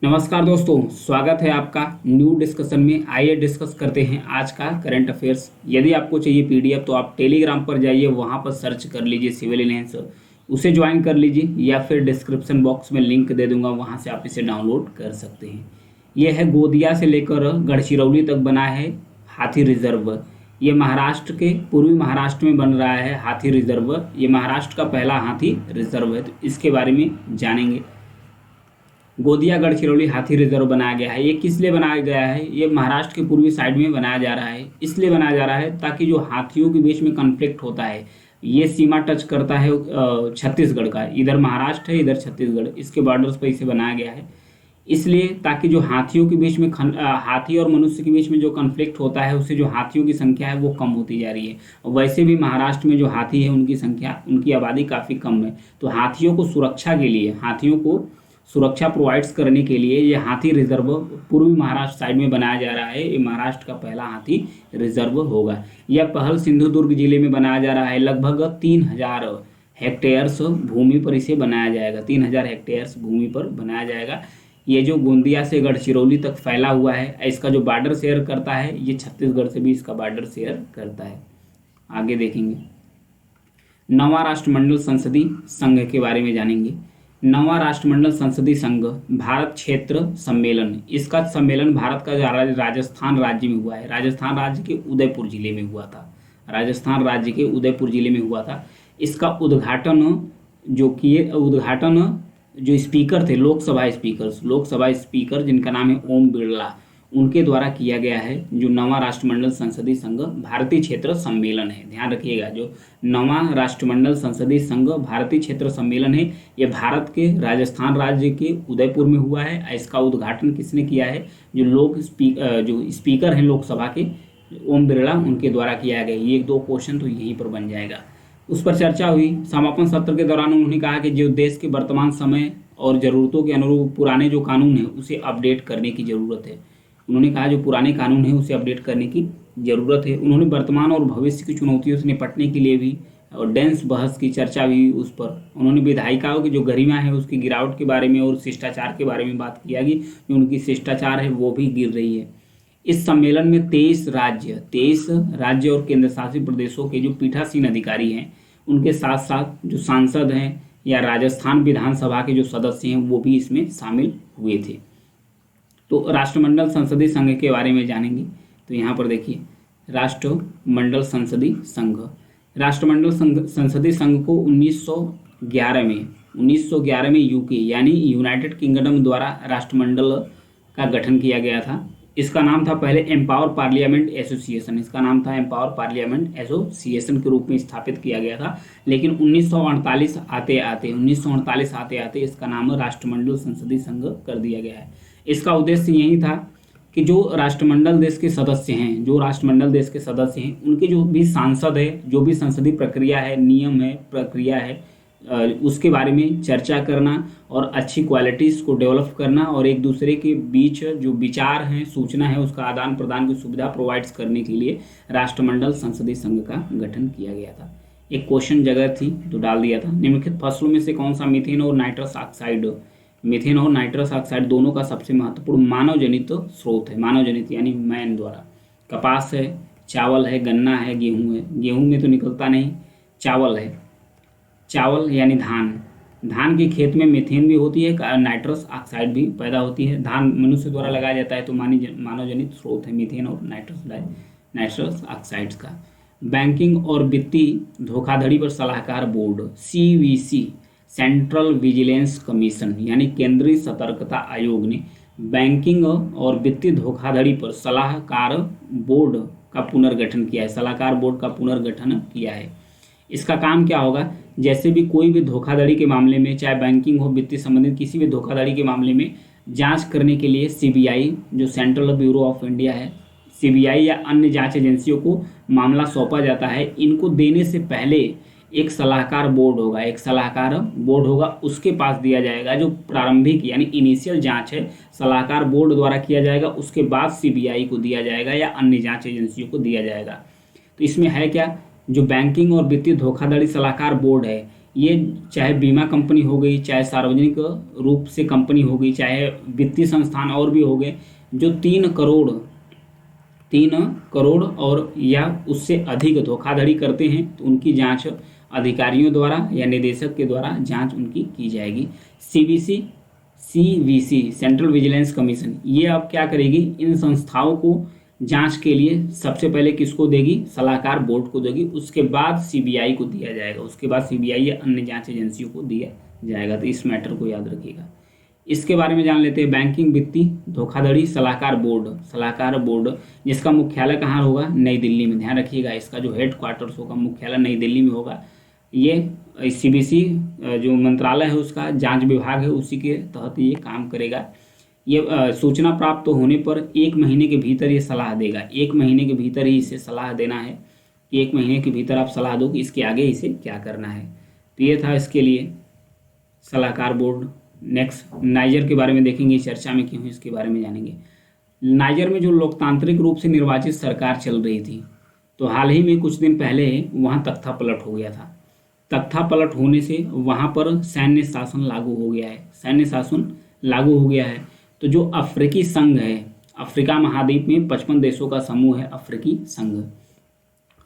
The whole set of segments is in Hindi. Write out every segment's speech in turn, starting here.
नमस्कार दोस्तों, स्वागत है आपका न्यू डिस्कशन में। आइए डिस्कस करते हैं आज का करंट अफेयर्स। यदि आपको चाहिए पीडीएफ तो आप टेलीग्राम पर जाइए, वहां पर सर्च कर लीजिए सिविल अलायंस, उसे ज्वाइन कर लीजिए या फिर डिस्क्रिप्शन बॉक्स में लिंक दे दूंगा, वहां से आप इसे डाउनलोड कर सकते हैं। यह है गोदिया से लेकर गढ़चिरौली तक बना है हाथी रिजर्व। ये महाराष्ट्र के पूर्वी महाराष्ट्र में बन रहा है हाथी रिजर्व। ये महाराष्ट्र का पहला हाथी रिजर्व है, तो इसके बारे में जानेंगे। गोदिया गढ़चिरौली हाथी रिजर्व बनाया गया है। ये किस लिए बनाया गया है? ये महाराष्ट्र के पूर्वी साइड में बनाया जा रहा है। इसलिए बनाया जा रहा है ताकि जो हाथियों के बीच में कॉन्फ्लिक्ट होता है, ये सीमा टच करता है छत्तीसगढ़ का। इधर महाराष्ट्र है, इधर छत्तीसगढ़, इसके बॉर्डर्स पर इसे बनाया गया है। इसलिए ताकि जो हाथियों के बीच में हाथी और मनुष्य के बीच में जो कॉन्फ्लिक्ट होता है, उससे जो हाथियों की संख्या है वो कम होती जा रही है। और वैसे भी महाराष्ट्र में जो हाथी है उनकी संख्या, उनकी आबादी काफ़ी कम है। तो हाथियों को सुरक्षा के लिए, हाथियों को सुरक्षा प्रोवाइड्स करने के लिए ये हाथी रिजर्व पूर्वी महाराष्ट्र साइड में बनाया जा रहा है। ये महाराष्ट्र का पहला हाथी रिजर्व होगा। यह पहल सिंधुदुर्ग जिले में बनाया जा रहा है। लगभग 3000 हेक्टेयर्स भूमि पर इसे बनाया जाएगा। 3000 हेक्टेयर्स भूमि पर बनाया जाएगा। ये जो गोंदिया से गढ़चिरौली तक फैला हुआ है, इसका जो बॉर्डर शेयर करता है, ये छत्तीसगढ़ से भी इसका बॉर्डर शेयर करता है। आगे देखेंगे, नवा राष्ट्रमंडल संसदीय संघ के बारे में जानेंगे। नवा राष्ट्रमंडल संसदीय संघ भारत क्षेत्र सम्मेलन, इसका सम्मेलन भारत का राजस्थान राज्य में हुआ है। राजस्थान राज्य के उदयपुर जिले में हुआ था। राजस्थान राज्य के उदयपुर जिले में हुआ था। इसका उद्घाटन जो स्पीकर थे, लोकसभा स्पीकर जिनका नाम है ओम बिरला, उनके द्वारा किया गया है। जो नवा राष्ट्रमंडल संसदीय संघ भारतीय क्षेत्र सम्मेलन है, ध्यान रखिएगा, जो नवा राष्ट्रमंडल संसदीय संघ भारतीय क्षेत्र सम्मेलन है, ये भारत के राजस्थान राज्य के उदयपुर में हुआ है। इसका उद्घाटन किसने किया है? जो स्पीकर हैं लोकसभा के, ओम बिरला, उनके द्वारा किया गया। ये 2 क्वेश्चन तो यहीं पर बन जाएगा। उस पर चर्चा हुई। समापन सत्र के दौरान उन्होंने कहा कि जो देश के वर्तमान समय और ज़रूरतों के अनुरूप पुराने जो कानून है उसे अपडेट करने की ज़रूरत है। उन्होंने कहा जो पुराने कानून है उसे अपडेट करने की ज़रूरत है। उन्होंने वर्तमान और भविष्य की चुनौतियों से निपटने के लिए भी और डेंस बहस की चर्चा भी उस पर। उन्होंने विधायिकाओं की जो गरिमा है उसकी गिरावट के बारे में और शिष्टाचार के बारे में बात किया कि जो उनकी शिष्टाचार है वो भी गिर रही है। इस सम्मेलन में 23 राज्य और केंद्र शासित प्रदेशों के जो पीठासीन अधिकारी हैं, उनके साथ साथ जो सांसद हैं या राजस्थान विधानसभा के जो सदस्य हैं वो भी इसमें शामिल हुए थे। तो राष्ट्रमंडल संसदीय संघ के बारे में जानेंगे। तो यहाँ पर देखिए, राष्ट्रमंडल संसदीय संघ, संसदीय संघ को 1911 में यूके यानी यूनाइटेड किंगडम द्वारा राष्ट्रमंडल का गठन किया गया था। इसका नाम था पहले एम्पावर पार्लियामेंट एसोसिएशन, के रूप में स्थापित किया गया था। लेकिन 1948 आते आते इसका नाम राष्ट्रमंडल संसदीय संघ कर दिया गया है। इसका उद्देश्य यही था कि जो राष्ट्रमंडल देश के सदस्य हैं, उनके जो भी सांसद है, जो भी संसदीय प्रक्रिया है, नियम है, प्रक्रिया है, उसके बारे में चर्चा करना और अच्छी क्वालिटीज़ को डेवलप करना और एक दूसरे के बीच जो विचार हैं, सूचना है, उसका आदान प्रदान की सुविधा प्रोवाइड्स करने के लिए राष्ट्रमंडल संसदीय संघ का गठन किया गया था। एक क्वेश्चन जगह थी तो डाल दिया था, निम्नलिखित फसलों में से कौन सा मीथेन और नाइट्रस ऑक्साइड दोनों का सबसे महत्वपूर्ण मानव जनित स्रोत है? मानव जनित यानी मैन द्वारा। कपास है, चावल है, गन्ना है, गेहूँ है। गेहूँ में तो निकलता नहीं, चावल है। चावल यानी धान के खेत में मीथेन भी होती है, नाइट्रस ऑक्साइड भी पैदा होती है। धान मनुष्य द्वारा लगाया जाता है तो मानव जनित स्रोत है मीथेन और नाइट्रस ऑक्साइड्स का। बैंकिंग और वित्तीय धोखाधड़ी पर सलाहकार board, CVC, central vigilance commission यानी केंद्रीय सतर्कता आयोग ने बैंकिंग और वित्तीय धोखाधड़ी पर सलाहकार बोर्ड का पुनर्गठन किया है। इसका काम क्या होगा? जैसे भी कोई भी धोखाधड़ी के मामले में, चाहे बैंकिंग हो, वित्तीय संबंधित किसी भी धोखाधड़ी के मामले में जांच करने के लिए CBI, जो सेंट्रल ब्यूरो ऑफ इंडिया है, CBI या अन्य जांच एजेंसियों को मामला सौंपा जाता है। इनको देने से पहले एक सलाहकार बोर्ड होगा, उसके पास दिया जाएगा। जो प्रारंभिक यानी इनिशियल जांच है, सलाहकार बोर्ड द्वारा किया जाएगा, उसके बाद CBI को दिया जाएगा या अन्य जांच एजेंसियों को दिया जाएगा। तो इसमें है क्या? जो बैंकिंग और वित्तीय धोखाधड़ी सलाहकार बोर्ड है, ये चाहे बीमा कंपनी हो गई, चाहे सार्वजनिक रूप से कंपनी हो गई, चाहे वित्तीय संस्थान और भी हो गए, जो 3 करोड़ और या उससे अधिक धोखाधड़ी करते हैं तो उनकी जांच अधिकारियों द्वारा या निदेशक के द्वारा जांच उनकी की जाएगी। सीवीसी सेंट्रल विजिलेंस कमीशन ये अब क्या करेगी, इन संस्थाओं को जांच के लिए सबसे पहले किसको देगी, सलाहकार बोर्ड को देगी, उसके बाद सीबीआई को दिया जाएगा, उसके बाद सीबीआई या अन्य जांच एजेंसियों को दिया जाएगा। तो इस मैटर को याद रखिएगा। इसके बारे में जान लेते हैं। बैंकिंग वित्तीय धोखाधड़ी सलाहकार बोर्ड जिसका मुख्यालय कहाँ होगा, नई दिल्ली में। ध्यान रखिएगा, इसका जो हेड क्वार्टर्स होगा, मुख्यालय नई दिल्ली में होगा। ये सीबीसी जो मंत्रालय है उसका जांच विभाग है, उसी के तहत ये काम करेगा। ये सूचना प्राप्त होने पर 1 महीने के भीतर ये सलाह देगा। 1 महीने के भीतर ही इसे सलाह देना है कि 1 महीने के भीतर आप सलाह दो कि इसके आगे इसे क्या करना है। तो ये था इसके लिए सलाहकार बोर्ड। नेक्स्ट नाइजर के बारे में देखेंगे, चर्चा में क्यों है इसके बारे में जानेंगे। नाइजर में जो लोकतांत्रिक रूप से निर्वाचित सरकार चल रही थी, तो हाल ही में कुछ दिन पहले वहाँ तख्ता पलट हो गया था। तख्ता पलट होने से वहाँ पर सैन्य शासन लागू हो गया है। तो जो अफ्रीकी संघ है, अफ्रीका महाद्वीप में 55 देशों का समूह है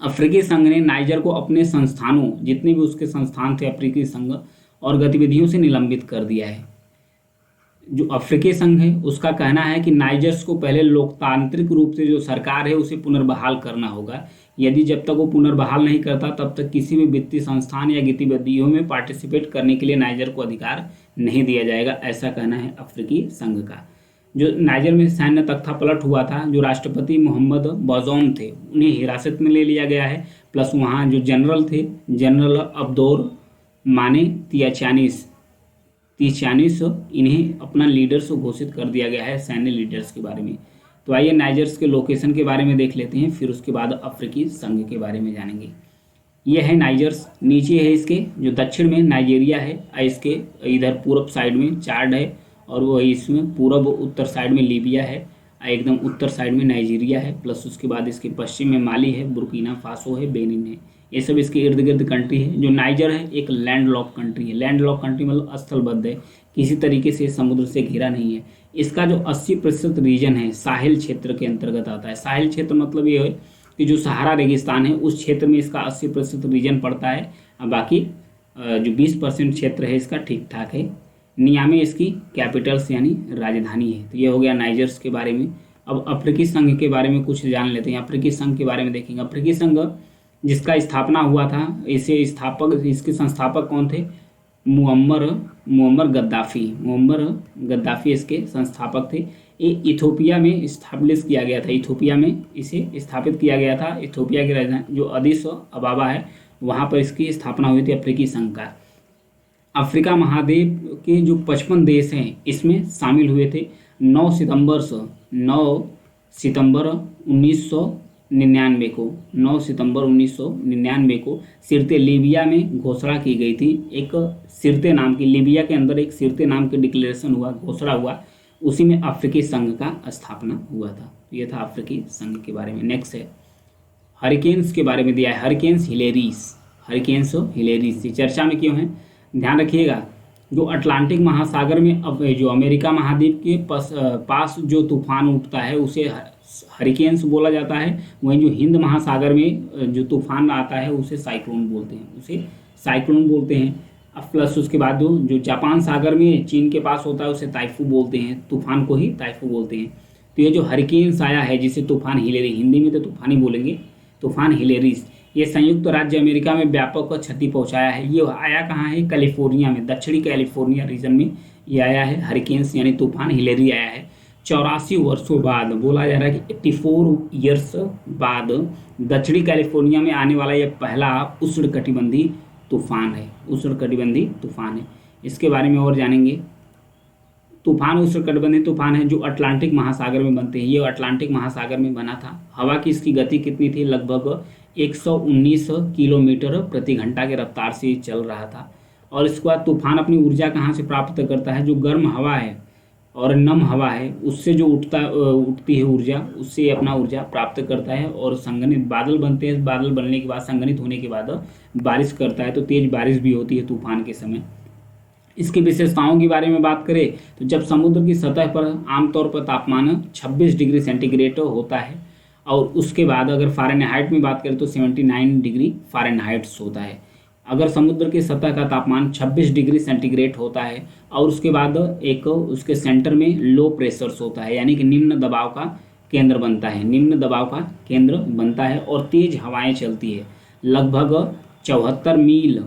अफ्रीकी संघ ने नाइजर को अपने संस्थानों, जितने भी उसके संस्थान थे अफ्रीकी संघ, और गतिविधियों से निलंबित कर दिया है। जो अफ्रीकी संघ है उसका कहना है कि नाइजर्स को पहले लोकतांत्रिक रूप से जो सरकार है उसे पुनर्बहाल करना होगा। यदि जब तक वो पुनर्बहाल नहीं करता तब तक किसी भी वित्तीय संस्थान या गतिविधियों में पार्टिसिपेट करने के लिए नाइजर को अधिकार नहीं दिया जाएगा, ऐसा कहना है अफ्रीकी संघ का। जो नाइजर में सैन्य तख्ता पलट हुआ था, जो राष्ट्रपति मोहम्मद बाज़ौम थे उन्हें हिरासत में ले लिया गया है, प्लस वहाँ जो जनरल थे, जनरल अब्दोर माने तियाचानिस, इन्हें अपना लीडर्स घोषित कर दिया गया है, सैन्य लीडर्स के बारे में। तो आइए नाइजर्स के लोकेशन के बारे में देख लेते हैं, फिर उसके बाद अफ्रीकी संघ के बारे में जानेंगे। ये है नाइजर्स, नीचे है इसके जो दक्षिण में नाइजीरिया है, इसके इधर पूर्व साइड में चाड है, और वो इसमें पूर्व उत्तर साइड में लीबिया है, एकदम उत्तर साइड में नाइजीरिया है, प्लस उसके बाद इसके पश्चिम में माली है, बुर्किना फासो है, बेनिन है। ये सब इसके इर्द गिर्द कंट्री है। जो नाइजर है एक लैंड लॉक कंट्री है। लैंड लॉक कंट्री मतलब स्थलबद्ध है, किसी तरीके से समुद्र से घिरा नहीं है। इसका जो 80% रीजन है साहिल क्षेत्र के अंतर्गत आता है। साहिल क्षेत्र मतलब ये है कि जो सहारा रेगिस्तान है उस क्षेत्र में इसका 80% रीजन पड़ता है, और बाकी जो 20% क्षेत्र है इसका ठीक ठाक है। नियामे इसकी कैपिटल्स यानी राजधानी है। तो ये हो गया नाइजर्स के बारे में। अब अफ्रीकी संघ के बारे में कुछ जान लेते हैं। अफ्रीकी संघ के बारे में देखेंगे। अफ्रीकी संघ जिसका स्थापना हुआ था, इसके संस्थापक कौन थे, मुअम्मर गद्दाफी इसके संस्थापक थे। ये इथोपिया में स्टैब्लिश किया गया था, इथोपिया में इसे स्थापित किया गया था। इथोपिया की राजधानी जो अदिस अबाबा है वहाँ पर इसकी स्थापना हुई थी अफ्रीकी संघ का। अफ्रीका महाद्वीप के जो 55 देश हैं इसमें शामिल हुए थे। 9 सितंबर 1999 को सिरते लीबिया में घोषणा की गई थी। एक सिरते नाम की, लीबिया के अंदर एक सिरते नाम की डिक्लेरेशन हुआ, घोषणा हुआ, उसी में अफ्रीकी संघ का स्थापना हुआ था। तो ये था अफ्रीकी संघ के बारे में। नेक्स्ट है हरिकेन्स के बारे में दिया है। हरिकेन्स हिलेरीज चर्चा में क्यों है, ध्यान रखिएगा। जो अटलांटिक महासागर में अब जो अमेरिका महाद्वीप के पास जो तूफान उठता है उसे हरिकेन्स बोला जाता है। वहीं जो हिंद महासागर में जो तूफान आता है उसे साइक्लोन बोलते हैं। अब प्लस उसके बाद जो जापान सागर में चीन के पास होता है उसे ताइफू बोलते हैं, तूफान को ही ताइफू बोलते हैं। तो ये जो हरिकेन्स आया है जिसे तूफान हिलेरी, हिंदी में तो तूफान ही बोलेंगे, तूफान हिलेरीज, ये संयुक्त राज्य अमेरिका में व्यापक क्षति पहुंचाया है। ये आया कहाँ है, कैलिफोर्निया में, दक्षिणी कैलिफोर्निया रीजन में ये आया है। हरिकेन्स यानी तूफान हिलेरी आया है। 84 वर्षों बाद, बोला जा रहा है कि 84 ईयर्स बाद दक्षिणी कैलिफोर्निया में आने वाला यह पहला उष्णकटिबंधीय तूफान है। इसके बारे में और जानेंगे। तूफान उष्णकटिबंधीय तूफान है जो अटलांटिक महासागर में बनते हैं। ये अटलांटिक महासागर में बना था। हवा की इसकी गति कितनी थी, लगभग 119 किलोमीटर प्रति घंटा के रफ्तार से चल रहा था। और इसके बाद तूफान अपनी ऊर्जा कहाँ से प्राप्त करता है, जो गर्म हवा है और नम हवा है उससे जो उठती है ऊर्जा, उससे अपना ऊर्जा प्राप्त करता है। और संघनित बादल बनते हैं, बादल बनने के बाद संघनित होने के बाद बारिश करता है, तो तेज बारिश भी होती है तूफान के समय। इसकी विशेषताओं के बारे में बात करें तो जब समुद्र की सतह पर आमतौर पर तापमान 26 डिग्री सेंटीग्रेड होता है, और उसके बाद अगर फ़ारेनहाइट में बात करें तो 79 डिग्री फ़ारेनहाइट होता है। अगर समुद्र की सतह का तापमान 26 डिग्री सेंटीग्रेड होता है और उसके बाद एक उसके सेंटर में लो प्रेशर्स होता है, यानी कि निम्न दबाव का केंद्र बनता है, निम्न दबाव का केंद्र बनता है, और तेज हवाएं चलती है लगभग 74 मील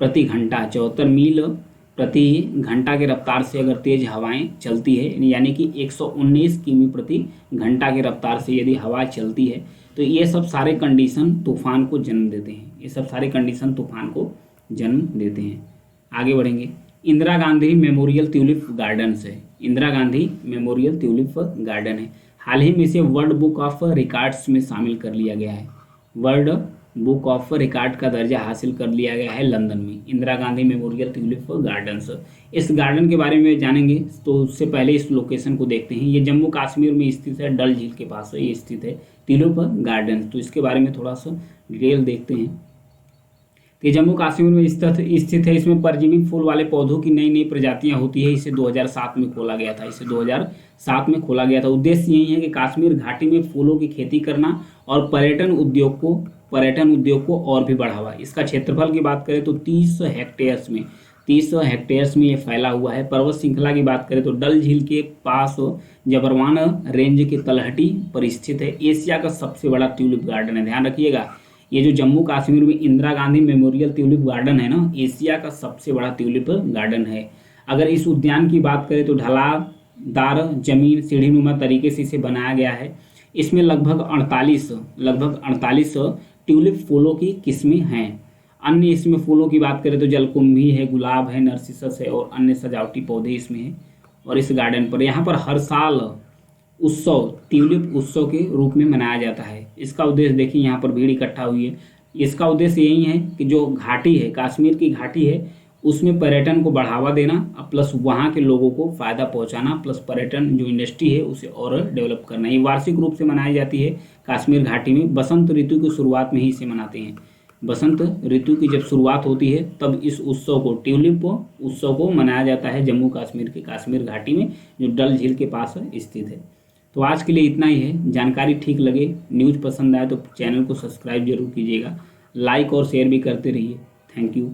प्रति घंटा, 74 मील प्रति घंटा की रफ्तार से अगर तेज हवाएं चलती है, यानी कि 119 किमी प्रति घंटा की रफ्तार से यदि हवा चलती है, तो ये सब सारे कंडीशन तूफान को जन्म देते हैं, ये सब सारे कंडीशन तूफान को जन्म देते हैं। आगे बढ़ेंगे। Indira Gandhi memorial tulip garden है, Indira Gandhi memorial tulip garden है, हाल ही में इसे वर्ल्ड बुक ऑफ रिकॉर्ड्स में शामिल कर लिया गया है, वर्ल्ड बुक ऑफ रिकॉर्ड का दर्जा हासिल कर लिया गया है लंदन में, Indira Gandhi memorial tulip gardens. इस गार्डन के बारे में जानेंगे तो उससे पहले इस लोकेशन को देखते हैं। ये जम्मू कश्मीर में स्थित है, डल झील के पास ये स्थित है ट्यूलिप गार्डन, तो इसके बारे में थोड़ा सा डिटेल देखते हैं। तो ये जम्मू कश्मीर में स्थित है। इसमें परजीवी फूल वाले पौधों की नई नई प्रजातियां होती है। इसे 2007 में खोला गया था, इसे 2007 में खोला गया था। उद्देश्य यही है कि कश्मीर घाटी में फूलों की खेती करना और पर्यटन उद्योग को और भी बढ़ावा। इसका क्षेत्रफल की बात करें तो 30 हेक्टेयर्स में ये फैला हुआ है। पर्वत श्रृंखला की बात करें तो डल झील के पास जबरवान रेंज के तलहटी पर स्थित है। एशिया का सबसे बड़ा ट्यूलिप गार्डन है, ध्यान रखिएगा। ये जो जम्मू कश्मीर में Indira Gandhi memorial tulip garden है ना, एशिया का सबसे बड़ा ट्यूलिप गार्डन है। अगर इस उद्यान की बात करें तो ढलानदार जमीन सीढ़ीनुमा तरीके से इसे बनाया गया है। इसमें लगभग 48 ट्यूलिप फूलों की किस्में हैं। अन्य इसमें फूलों की बात करें तो जलकुंभी है, गुलाब है, नरसिसस है और अन्य सजावटी पौधे इसमें हैं। और इस गार्डन पर यहाँ पर हर साल ट्यूलिप उत्सव के रूप में मनाया जाता है। इसका उद्देश्य देखिए, यहाँ पर भीड़ इकट्ठा हुई है। इसका उद्देश्य यही है कि जो घाटी है, कश्मीर की घाटी है, उसमें पर्यटन को बढ़ावा देना, प्लस वहाँ के लोगों को फायदा पहुँचाना, प्लस पर्यटन जो इंडस्ट्री है उसे और डेवलप करना। ये वार्षिक रूप से मनाई जाती है कश्मीर घाटी में। बसंत ऋतु की शुरुआत में ही इसे मनाते हैं। बसंत ऋतु की जब शुरुआत होती है तब इस उत्सव को, ट्यूलिप उत्सव को मनाया जाता है जम्मू कश्मीर की कश्मीर घाटी में, जो डल झील के पास स्थित है। तो आज के लिए इतना ही है। जानकारी ठीक लगे, न्यूज़ पसंद आए तो चैनल को सब्सक्राइब जरूर कीजिएगा, लाइक और शेयर भी करते रहिए। Thank you.